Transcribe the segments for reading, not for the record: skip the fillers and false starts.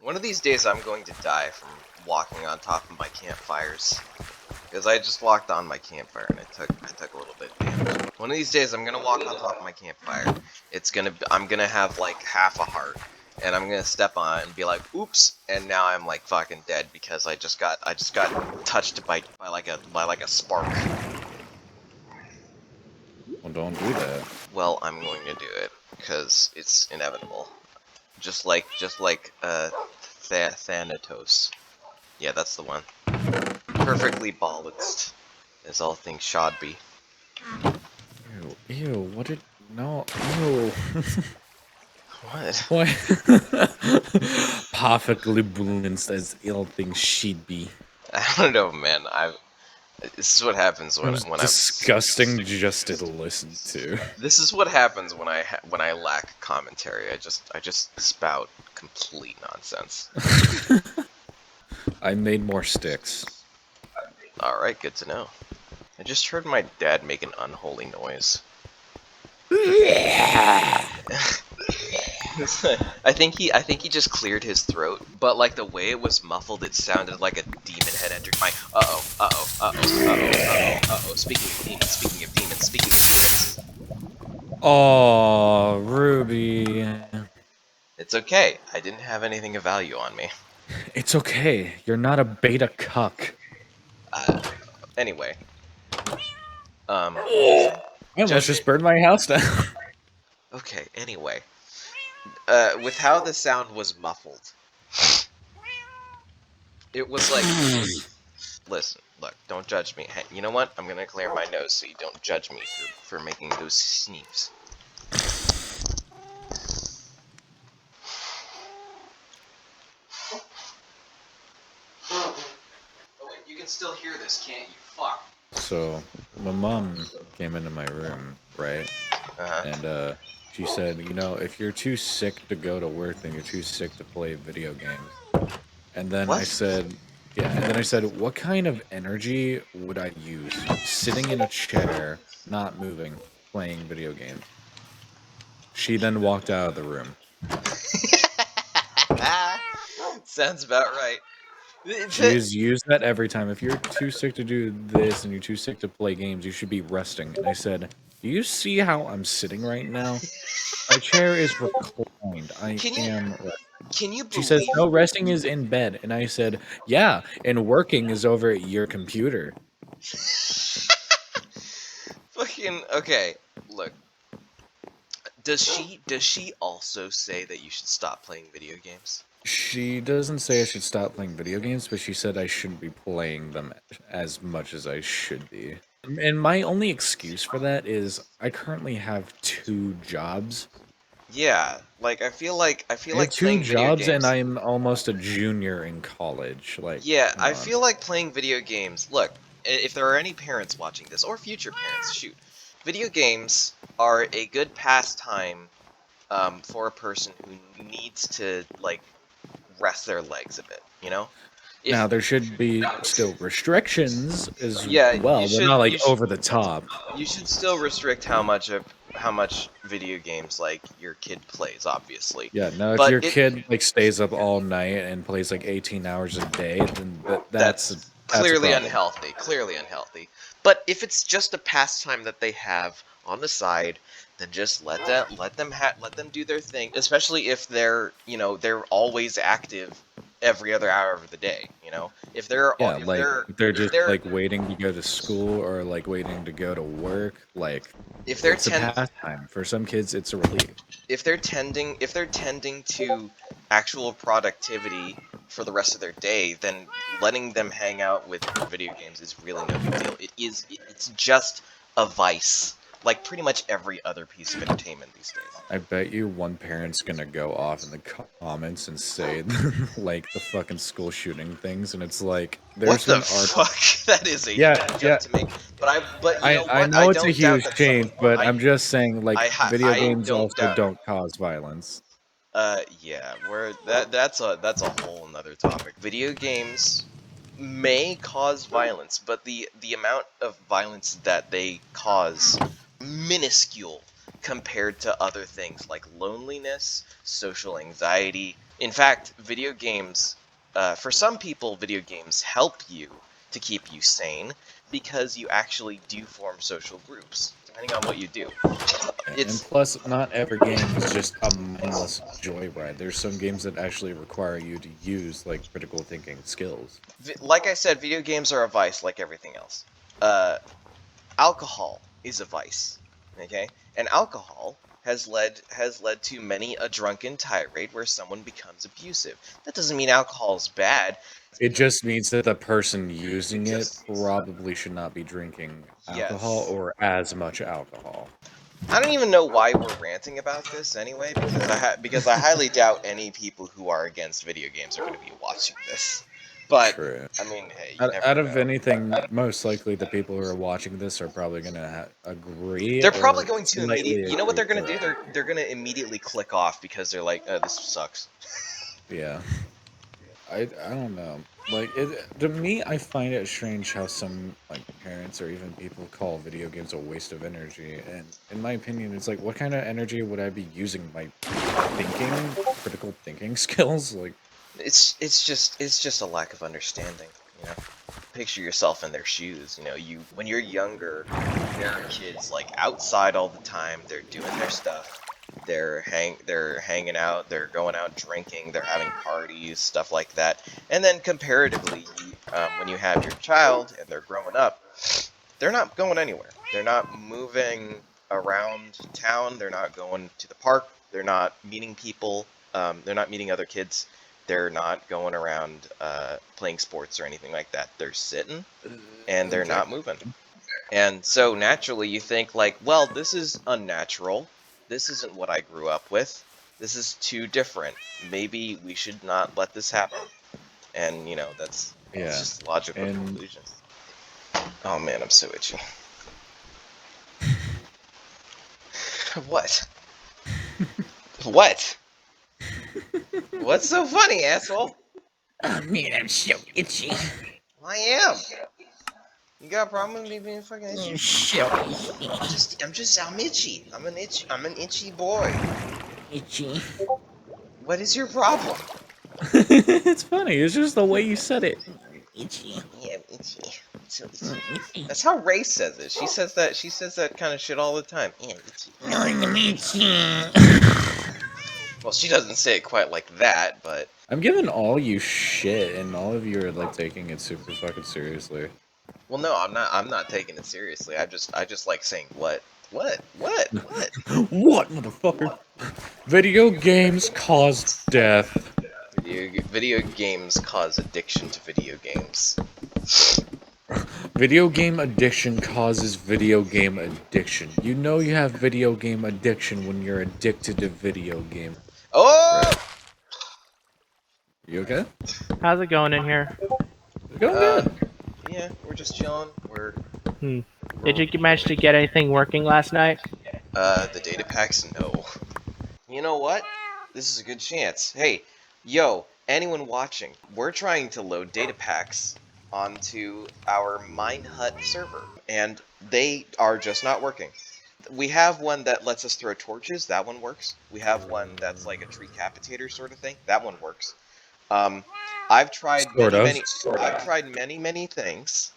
One of these days I'm going to die from walking on top of my campfires. Because I just walked on my campfire and I took a little bit of damage. One of these days I'm gonna walk on top of my campfire. I'm gonna have like half a heart. And I'm gonna step on it and be like, oops, and now I'm like fucking dead because I just got touched by like a spark. Well, don't do that. Well, I'm going to do it because it's inevitable. Just like Thanatos. Yeah, that's the one. Perfectly balanced, as all things should be. Ew, what did... No, ew. What? What? Perfectly balanced as all things should be. I don't know, man. This is what happens It was when disgusting just to listen to. This is what happens when I lack commentary. I just spout complete nonsense. I made more sticks. All right, good to know. I just heard my dad make an unholy noise. I think he just cleared his throat, but like the way it was muffled, it sounded like a demon had entered my. Speaking of demons. Oh, Ruby. It's okay. I didn't have anything of value on me. It's okay. You're not a beta cuck. Anyway. I almost just burned my house down. Okay, anyway. With how the sound was muffled, it was like... Listen, look, don't judge me. Hey, you know what? I'm gonna clear my nose so you don't judge me for making those sneezes. Oh wait, you can still hear this, can't you? Fuck. So, my mom came into my room, right? And she said, you know, if you're too sick to go to work, then you're too sick to play video games. And then What? I said, yeah, and then I said, what kind of energy would I use sitting in a chair, not moving, playing video games? She then walked out of the room. Sounds about right. She's used that every time. If you're too sick to do this and you're too sick to play games, you should be resting. And I said, do you see how I'm sitting right now? My chair is reclined. I am resting. Can you She says, believe... no, resting is in bed. And I said, yeah, and working is over at your computer. Fucking... Okay, look. Does she also say that you should stop playing video games? She doesn't say I should stop playing video games, but she said I shouldn't be playing them as much as I should be. And my only excuse for that is I currently have 2 jobs. Yeah, like I feel like I have 2 playing video jobs and games. I'm almost a junior in college. Like, Yeah, come I on. feel like playing video games. Look, if there are any parents watching this or future parents, shoot, video games are a good pastime for a person who needs to like rest their legs a bit. You know. Now there should be still restrictions as Yeah, well, but not like over the top. You should still restrict how much video games like your kid plays, obviously. Yeah, no, if But your kid like stays up all night and plays like 18 hours a day, then that's clearly a problem. unhealthy. Clearly unhealthy. But if it's just a pastime that they have on the side, then just let them do their thing. Especially if they're always active every other hour of the day. You know, if they're Yeah, if like they're if they're if just they're like waiting to go to school or like waiting to go to work, like if they're it's a pastime. For some kids, it's a relief. if they're tending to actual productivity for the rest of their day, then letting them hang out with video games is really no big deal. It's just a vice, like pretty much every other piece of entertainment these days. I bet you one parent's gonna go off in the comments and say like the fucking school shooting things, and it's like there's What an the article. fuck? That is a Yeah, huge yeah. jump to make. But you know I what? know I it's a don't doubt huge that change, but I I'm just saying like video I games don't also doubt. don't cause violence. Yeah, that's a whole nother topic. Video games may cause violence, but the amount of violence that they cause minuscule compared to other things like loneliness, social anxiety, In fact, video games, for some people, video games help you to keep you sane because you actually do form social groups, depending on what you do. And plus, not every game is just a mindless joyride. There's some games that actually require you to use like critical thinking skills. Like I said, video games are a vice like everything else. Alcohol is a vice, okay? And alcohol has led to many a drunken tirade where someone becomes abusive. That doesn't mean alcohol is bad. It just means that the person using it probably should not be drinking alcohol Yes. or as much alcohol. I don't even know why we're ranting about this anyway, because I highly doubt any people who are against video games are going to be watching this. But True. I mean, hey, you never Out of know. anything, most likely the people who are watching this are probably going to agree. They're probably or going to slightly immediately. You know what they're agree, going to do? correct. They're going to immediately click off because they're like, "This sucks." Yeah. I don't know. Like to me, I find it strange how some like parents or even people call video games a waste of energy. And in my opinion, it's like, what kind of energy would I be using my critical thinking skills? Like, It's just a lack of understanding, you know. Picture yourself in their shoes. You know, when you're younger, there are kids like outside all the time. They're doing their stuff. They're hanging out. They're going out drinking. They're having parties, stuff like that. And then comparatively, when you have your child and they're growing up, they're not going anywhere. They're not moving around town. They're not going to the park. They're not meeting people. They're not meeting other kids. They're not going around playing sports or anything like that. They're sitting and they're not moving. And so naturally you think like, well, this is unnatural. This isn't what I grew up with. This is too different. Maybe we should not let this happen. And you know, it's just logical conclusion. Oh man, I'm so itchy. What? What? What's so funny, asshole? Oh man, I'm so itchy. I am. You got a problem with me being fucking itchy? I'm so itchy. I'm itchy. I'm an itchy boy. Itchy. What is your problem? it's funny. It's just the way you said it. Itchy. Yeah, I'm itchy. So itchy. Itchy. That's how Ray says it. She says that kind of shit all the time. Yeah, itchy. No, I'm itchy. Well, she doesn't say it quite like that, but I'm giving all you shit, and all of you are like taking it super fucking seriously. well, no, I'm not. I'm not taking it seriously. I just like saying what. What, motherfucker? Video games cause death. Video games cause addiction to video games. Video game addiction causes video game addiction. You know you have video game addiction when you're addicted to video game. Oh! Right. You okay? How's it going in here? It's going good. Yeah, we're just chilling. Did you manage to get anything working last night? The data packs, no. You know what? This is a good chance. Hey, yo, anyone watching, we're trying to load data packs onto our Minehut server, and they are just not working. We have one that lets us throw torches, that one works. We have one that's like a tree capitator sort of thing, that one works. I've tried many things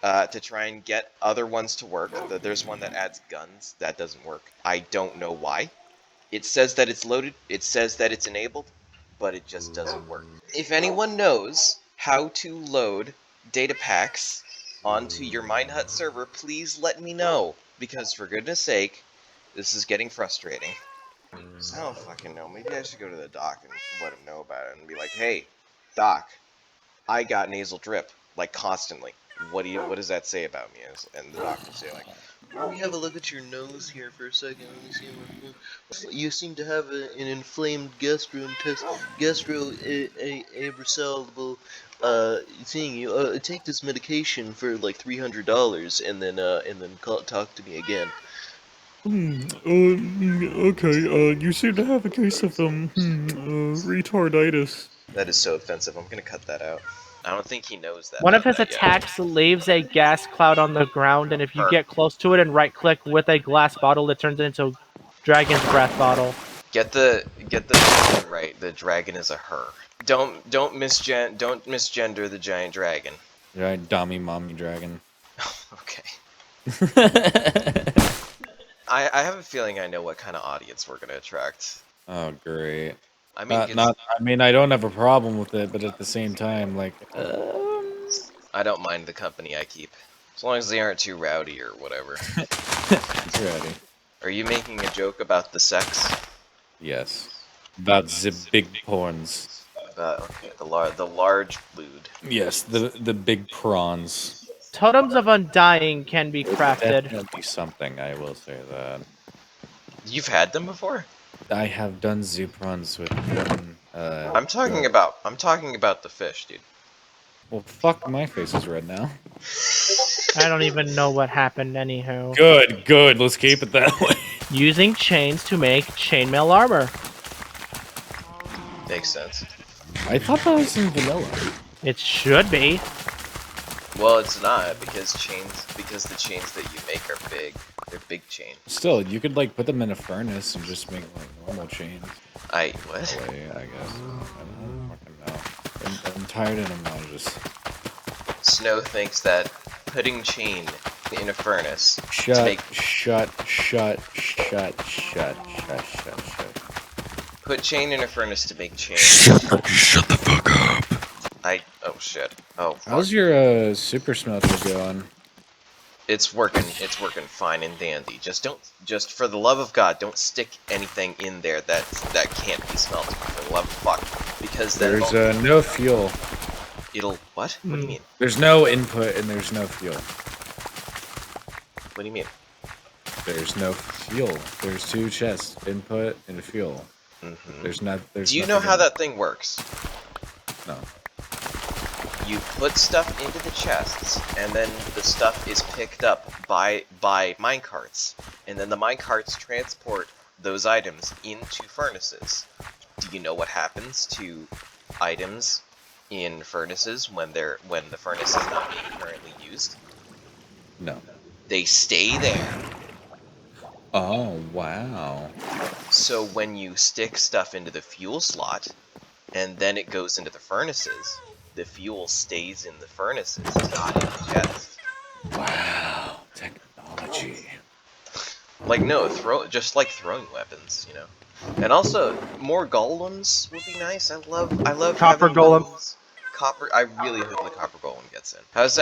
to try and get other ones to work. There's one that adds guns, that doesn't work. I don't know why. It says that it's loaded, it says that it's enabled, but it just doesn't work. If anyone knows how to load data packs onto your Minehut server, please let me know, because for goodness sake, this is getting frustrating. I don't fucking know. Maybe I should go to the doc and let him know about it and be like, hey, doc, I got nasal drip, like constantly. What does that say about me? And the doc will say like, let me have a look at your nose here for a second. Let me see. You seem to have an inflamed gastroabrasible thing. You take this medication for like $300 and then talk to me again. Okay, you seem to have a case of, retarditis. That is so offensive. I'm gonna cut that out. I don't think he knows that. One of his attacks leaves a gas cloud on the ground, and if you get close to it and right-click with a glass bottle, it turns it into a dragon's breath bottle. Get the dragon right. The dragon is a her. Don't misgender the giant dragon. Giant dummy mommy dragon. Okay. I have a feeling I know what kind of audience we're gonna attract. Oh, great. I mean, I mean, I don't have a problem with it, but at the same time, like, I don't mind the company I keep, as long as they aren't too rowdy or whatever. ready. Are you making a joke about the sex? Yes. About the big porns. About the large lewd. Yes, the big prawns. Totems of Undying can be crafted. Definitely something, I will say that. You've had them before? I have done Zuprons with one, I'm talking about the fish, dude. Well, fuck, my face is red now. I don't even know what happened anyhow. Good, let's keep it that way. Using chains to make chainmail armor. Makes sense. I thought that was in vanilla. It should be. Well, it's not, because the chains that you make are big. They're big chains. Still, you could, like, put them in a furnace and just make, like, normal chains. What? Way, I guess. I don't fucking know. I'm tired and I'm not just... Snow thinks that putting chain in a furnace Shut. Put chain in a furnace to make chain. Shut the fuck up. Oh shit. Oh fuck. How's your, super smelter going? It's working fine and dandy. Just for the love of God, don't stick anything in there that can't be smelted, for the love of fuck. Because then There's, no fuel. it'll what? What do you mean? There's no input and there's no fuel. What do you mean? There's no fuel. There's two chests, input and a fuel. Mm-hmm. There's Do you know how that thing works? No. You put stuff into the chests, and then the stuff is picked up by minecarts, and then the minecarts transport those items into furnaces. Do you know what happens to items in furnaces when the furnace is not being currently used? No. They stay there. Oh, wow. So when you stick stuff into the fuel slot, and then it goes into the furnaces, the fuel stays in the furnaces, not in the chest. Wow. Technology. Like, no, just like throwing weapons, you know. And also, more golems would be nice. I love Copper having golem. golems. I really hope the copper golem gets in. How's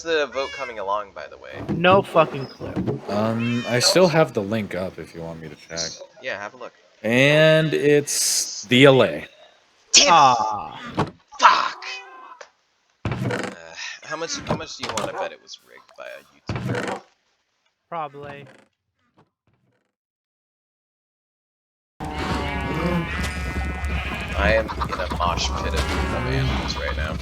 the vote coming along, by the way? No fucking clue. I still have the link up if you want me to check. Yeah, have a look. And it's DLA. Ah. Fuck! How much do you want to bet it was rigged by a YouTuber? Probably. I am in a mosh pit of animals right now.